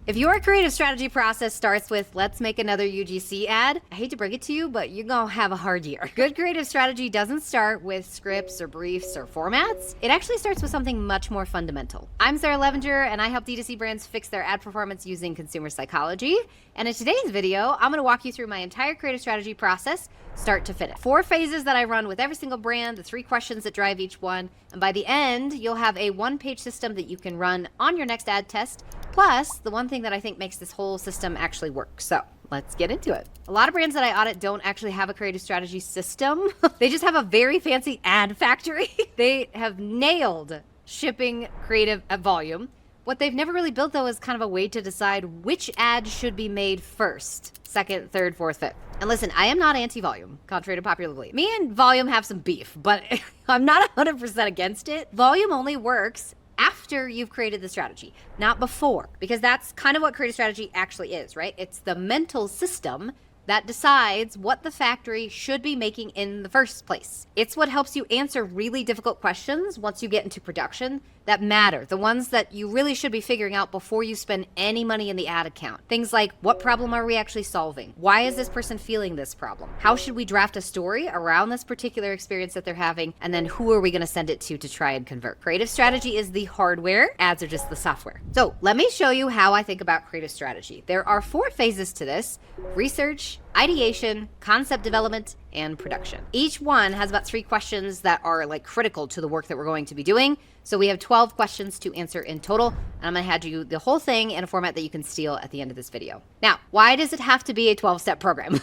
If your creative strategy process starts with, let's make another UGC ad, I hate to break it to you, but you're gonna have a hard year. Good creative strategy doesn't start with scripts or briefs or formats. It actually starts with something much more fundamental. I'm Sarah Levinger, and I help DTC brands fix their ad performance using consumer psychology. And in today's video, I'm gonna walk you through my entire creative strategy process, start to finish. 4 phases that I run with every single brand, the 3 questions that drive each one, and by the end, you'll have a 1-page system that you can run on your next ad test, plus the one thing that I think makes this whole system actually work. So let's get into it. A lot of brands that I audit don't actually have a creative strategy system. They just have a very fancy ad factory. They have nailed shipping creative at volume. What they've never really built, though, is kind of a way to decide which ad should be made first, second, third, fourth, fifth. And listen, I am not anti-volume, contrary to popular belief. Me and volume have some beef, but I'm not 100% against it. Volume only works after you've created the strategy, not before, because that's kind of what creative strategy actually is, right? It's the mental system that decides what the factory should be making in the first place. It's what helps you answer really difficult questions once you get into production that matter, the ones that you really should be figuring out before you spend any money in the ad account. Things like, what problem are we actually solving? Why is this person feeling this problem? How should we draft a story around this particular experience that they're having? And then who are we gonna send it to try and convert? Creative strategy is the hardware, ads are just the software. So let me show you how I think about creative strategy. There are 4 phases to this: research, ideation, concept development, and production. Each one has about 3 questions that are like critical to the work that we're going to be doing. So we have 12 questions to answer in total, and I'm gonna hand you the whole thing in a format that you can steal at the end of this video. Now, why does it have to be a 12-step program?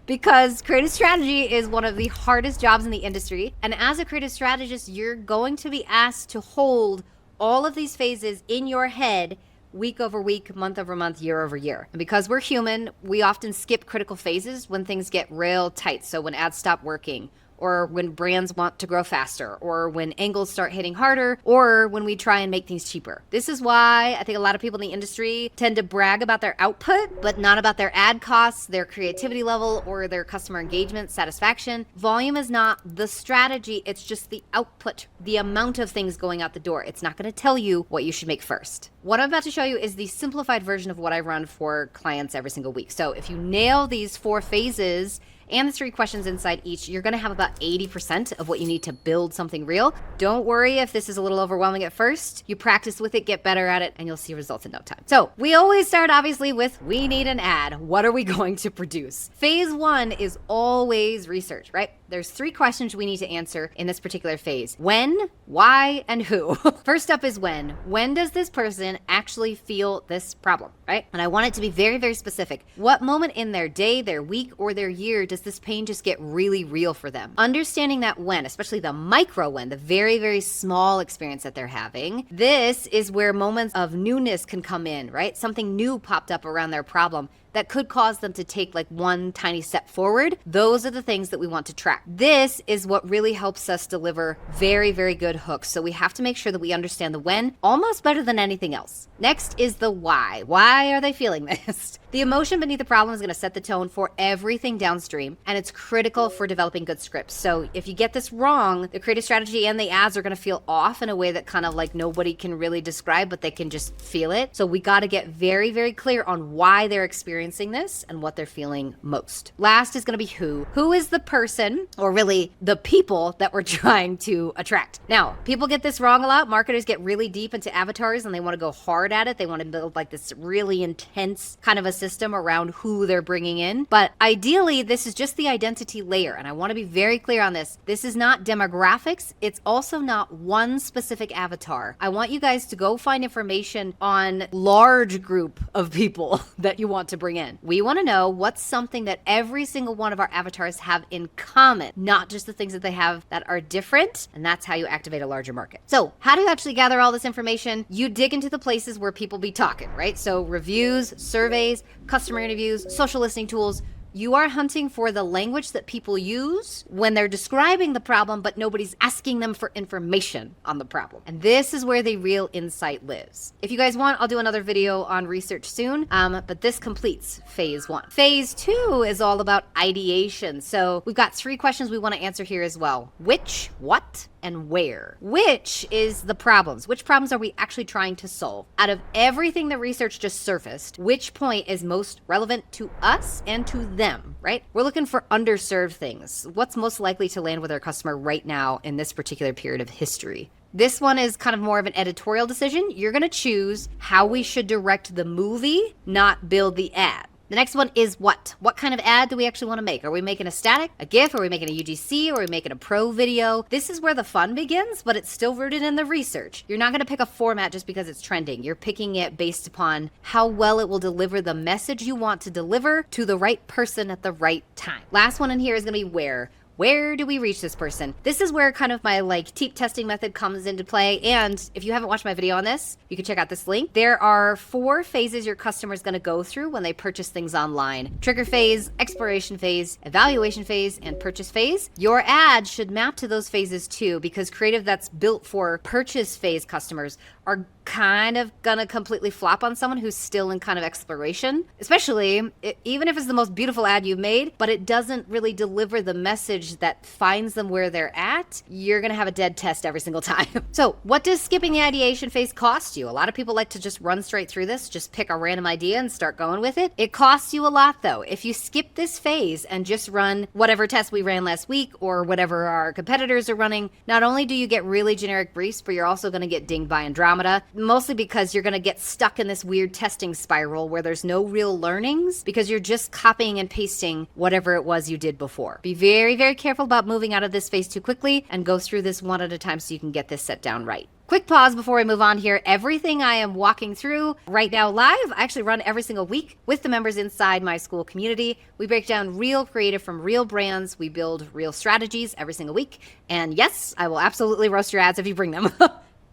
Because creative strategy is one of the hardest jobs in the industry, and as a creative strategist, you're going to be asked to hold all of these phases in your head week over week, month over month, year over year. And because we're human, we often skip critical phases when things get real tight. So when ads stop working, or when brands want to grow faster, or when angles start hitting harder, or when we try and make things cheaper. This is why I think a lot of people in the industry tend to brag about their output, but not about their ad costs, their creativity level, or their customer engagement satisfaction. Volume is not the strategy, it's just the output, the amount of things going out the door. It's not gonna tell you what you should make first. What I'm about to show you is the simplified version of what I run for clients every single week. So if you nail these 4 phases, and the 3 questions inside each, you're gonna have about 80% of what you need to build something real. Don't worry if this is a little overwhelming at first. You practice with it, get better at it, and you'll see results in no time. So we always start obviously with, we need an ad. What are we going to produce? Phase 1 is always research, right? There's 3 questions we need to answer in this particular phase: when, why, and who. First up is when. When does this person actually feel this problem, right? And I want it to be very, very specific. What moment in their day, their week, or their year does this pain just get really real for them? Understanding that when, especially the micro when, the very, very small experience that they're having, this is where moments of newness can come in, right? Something new popped up around their problem that could cause them to take like one tiny step forward. Those are the things that we want to track. This is what really helps us deliver very, very good hooks. So we have to make sure that we understand the when almost better than anything else. Next is the why. Why are they feeling this? The emotion beneath the problem is going to set the tone for everything downstream, and it's critical for developing good scripts. So if you get this wrong, the creative strategy and the ads are going to feel off in a way that kind of like nobody can really describe, but they can just feel it. So we got to get very, very clear on why they're experiencing this and what they're feeling most. Last is going to be who. Who is the person, or really the people, that we're trying to attract? Now, people get this wrong a lot. Marketers get really deep into avatars and they want to go hard at it. They want to build like this really intense kind of a system around who they're bringing in. But ideally, this is just the identity layer. And I want to be very clear on this. This is not demographics. It's also not one specific avatar. I want you guys to go find information on large group of people that you want to bring in. We want to know what's something that every single one of our avatars have in common, not just the things that they have that are different. And that's how you activate a larger market. So how do you actually gather all this information? You dig into the places where people be talking, right? So reviews, surveys, customer interviews, social listening tools. You are hunting for the language that people use when they're describing the problem, but nobody's asking them for information on the problem. And this is where the real insight lives. If you guys want, I'll do another video on research soon, but this completes phase 1. Phase 2 is all about ideation. So we've got 3 questions we want to answer here as well. Which, what, and where. Which is the problems? Which problems are we actually trying to solve? Out of everything the research just surfaced, which point is most relevant to us and to them, right? We're looking for underserved things. What's most likely to land with our customer right now in this particular period of history? This one is kind of more of an editorial decision. You're going to choose how we should direct the movie, not build the ad. The next one is what? What kind of ad do we actually want to make? Are we making a static, a GIF? Are we making a UGC? Or are we making a pro video? This is where the fun begins, but it's still rooted in the research. You're not going to pick a format just because it's trending. You're picking it based upon how well it will deliver the message you want to deliver to the right person at the right time. Last one in here is going to be where. Where do we reach this person? This is where kind of my teep testing method comes into play. And if you haven't watched my video on this, you can check out this link. There are 4 phases your customer is going to go through when they purchase things online. Trigger phase, exploration phase, evaluation phase, and purchase phase. Your ad should map to those phases too, because creative that's built for purchase phase customers are kind of gonna completely flop on someone who's still in kind of exploration, especially even if it's the most beautiful ad you've made, but it doesn't really deliver the message that finds them where they're at. You're gonna have a dead test every single time. So what does skipping the ideation phase cost you? A lot of people like to just run straight through this, just pick a random idea and start going with it. It costs you a lot though. If you skip this phase and just run whatever test we ran last week or whatever our competitors are running, not only do you get really generic briefs, but you're also gonna get dinged by Andromeda, mostly because you're going to get stuck in this weird testing spiral where there's no real learnings because you're just copying and pasting whatever it was you did before. Be very, very careful about moving out of this phase too quickly and go through this one at a time so you can get this set down right. Quick pause before we move on here. Everything I am walking through right now live, I actually run every single week with the members inside my school community. We break down real creative from real brands. We build real strategies every single week. And yes, I will absolutely roast your ads if you bring them.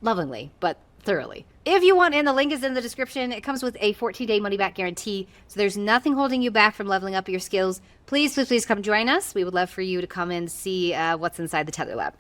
Lovingly, but thoroughly. If you want in, the link is in the description. It comes with a 14-day money-back guarantee, so there's nothing holding you back from leveling up your skills. Please, please, please come join us. We would love for you to come and see what's inside the Tether Lab.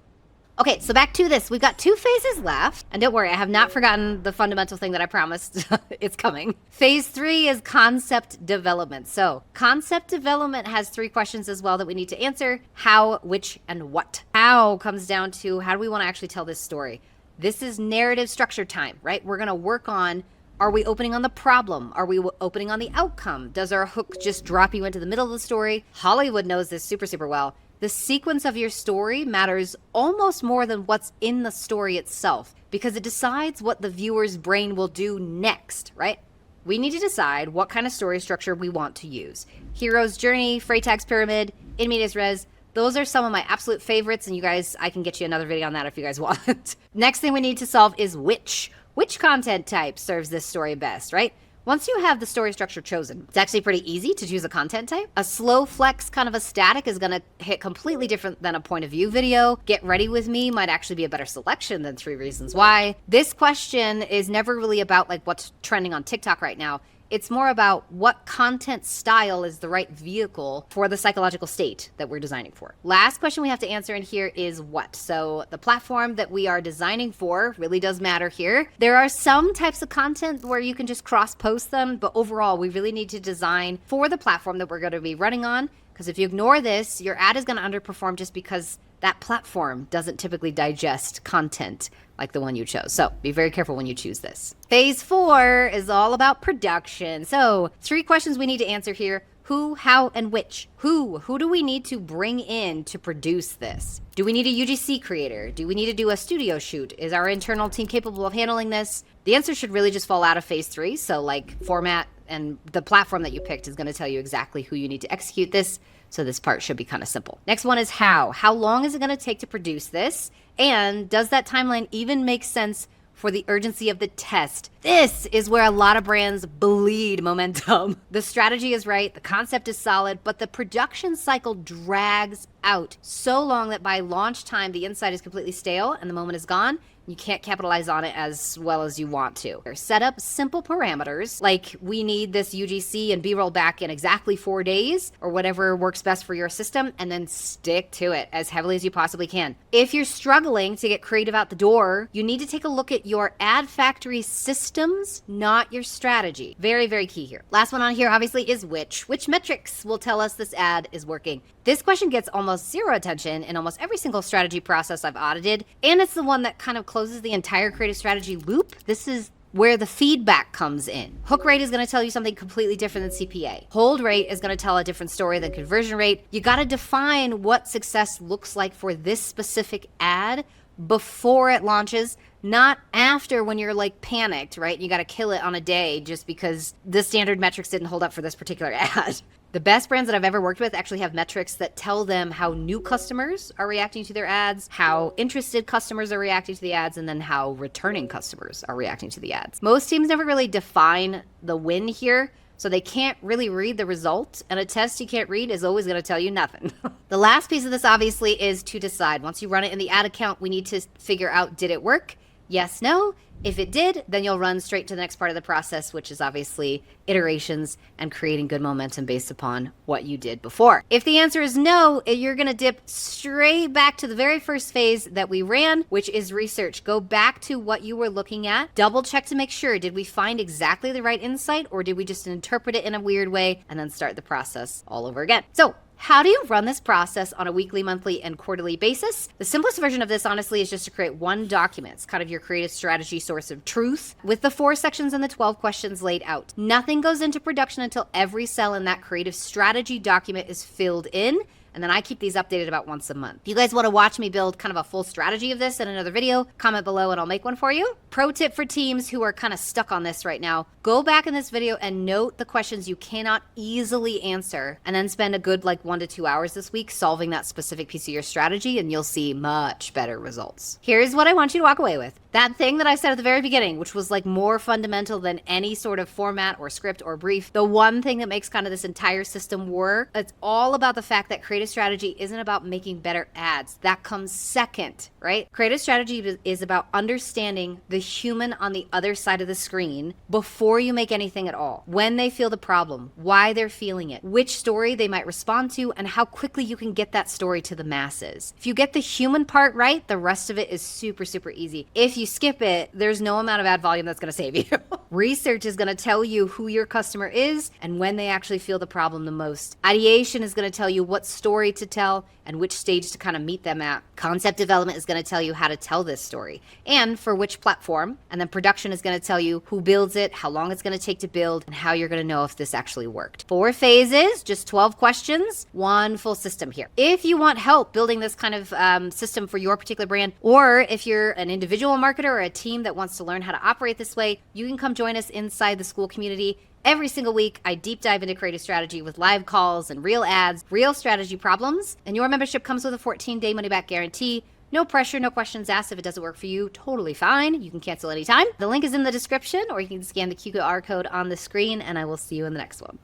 Okay, so back to this. We've got 2 phases left, and don't worry, I have not forgotten the fundamental thing that I promised. It's coming. Phase 3 is concept development. So concept development has 3 questions as well that we need to answer: how, which, and what. How comes down to how do we want to actually tell this story? This is narrative structure time, right? We're going to work on, are we opening on the problem? Are we opening on the outcome? Does our hook just drop you into the middle of the story? Hollywood knows this super, super well. The sequence of your story matters almost more than what's in the story itself because it decides what the viewer's brain will do next, right? We need to decide what kind of story structure we want to use. Hero's journey, Freytag's pyramid, in medias res. Those are some of my absolute favorites, and you guys, I can get you another video on that if you guys want. Next thing we need to solve is which content type serves this story best, right? Once you have the story structure chosen, it's actually pretty easy to choose a content type. A slow flex kind of a static is gonna hit completely different than a point of view video. Get ready with me might actually be a better selection than 3 reasons why. This question is never really about what's trending on TikTok right now. It's more about what content style is the right vehicle for the psychological state that we're designing for. Last question we have to answer in here is what. So the platform that we are designing for really does matter here. There are some types of content where you can just cross-post them, but overall, we really need to design for the platform that we're going to be running on, because if you ignore this, your ad is going to underperform just because that platform doesn't typically digest content like the one you chose. So be very careful when you choose this. Phase 4 is all about production. So 3 questions we need to answer here: who, how, and which. Who do we need to bring in to produce this? Do we need a UGC creator? Do we need to do a studio shoot? Is our internal team capable of handling this? The answer should really just fall out of phase 3. So format and the platform that you picked is going to tell you exactly who you need to execute this. So this part should be kind of simple. Next one is how. How long is it going to take to produce this? And does that timeline even make sense for the urgency of the test? This is where a lot of brands bleed momentum. The strategy is right, the concept is solid, but the production cycle drags out so long that by launch time, the insight is completely stale and the moment is gone. You can't capitalize on it as well as you want to. Set up simple parameters like we need this UGC and B-roll back in exactly 4 days or whatever works best for your system, and then stick to it as heavily as you possibly can. If you're struggling to get creative out the door, you need to take a look at your ad factory systems, not your strategy. Very, very key here. Last one on here obviously is which metrics will tell us this ad is working. This question gets almost zero attention in almost every single strategy process I've audited, and it's the one that kind of closes the entire creative strategy loop. This is where the feedback comes in. Hook rate is gonna tell you something completely different than CPA. Hold rate is gonna tell a different story than conversion rate. You gotta define what success looks like for this specific ad before it launches, not after when you're like panicked, right? You gotta kill it on a day just because the standard metrics didn't hold up for this particular ad. The best brands that I've ever worked with actually have metrics that tell them how new customers are reacting to their ads, how interested customers are reacting to the ads, and then how returning customers are reacting to the ads. Most teams never really define the win here, so they can't really read the result, and a test you can't read is always going to tell you nothing. The last piece of this obviously is to decide. Once you run it in the ad account, we need to figure out, did it work? Yes, no. If it did, then you'll run straight to the next part of the process, which is obviously iterations and creating good momentum based upon what you did before. If the answer is no, you're going to dip straight back to the very first phase that we ran, which is research. Go back to what you were looking at. Double check to make sure, did we find exactly the right insight, or did we just interpret it in a weird way and then start the process all over again? So how do you run this process on a weekly, monthly, and quarterly basis? The simplest version of this, honestly, is just to create one document. It's kind of your creative strategy source of truth with the 4 sections and the 12 questions laid out. Nothing goes into production until every cell in that creative strategy document is filled in. And then I keep these updated about once a month. If you guys want to watch me build kind of a full strategy of this in another video, comment below and I'll make one for you. Pro tip for teams who are kind of stuck on this right now, go back in this video and note the questions you cannot easily answer, and then spend a good 1 to 2 hours this week solving that specific piece of your strategy, and you'll see much better results. Here's what I want you to walk away with. That thing that I said at the very beginning, which was more fundamental than any sort of format or script or brief, the one thing that makes kind of this entire system work, it's all about the fact that creative strategy isn't about making better ads. That comes second, right? Creative strategy is about understanding the human on the other side of the screen before you make anything at all. When they feel the problem, why they're feeling it, which story they might respond to, and how quickly you can get that story to the masses. If you get the human part right, the rest of it is super, super easy. If you skip it, there's no amount of ad volume that's going to save you. Research is going to tell you who your customer is and when they actually feel the problem the most. Ideation is going to tell you what story to tell and which stage to kind of meet them at. Concept development is going to tell you how to tell this story and for which platform. And then production is going to tell you who builds it, how long it's going to take to build, and how you're going to know if this actually worked. 4 phases, just 12 questions, one full system here. If you want help building this kind of system for your particular brand, or if you're an individual marketer or a team that wants to learn how to operate this way, you can come join us inside the school community. Every single week, I deep dive into creative strategy with live calls and real ads, real strategy problems, and your membership comes with a 14-day money-back guarantee. No pressure, no questions asked. If it doesn't work for you, totally fine. You can cancel anytime. The link is in the description, or you can scan the QR code on the screen, and I will see you in the next one.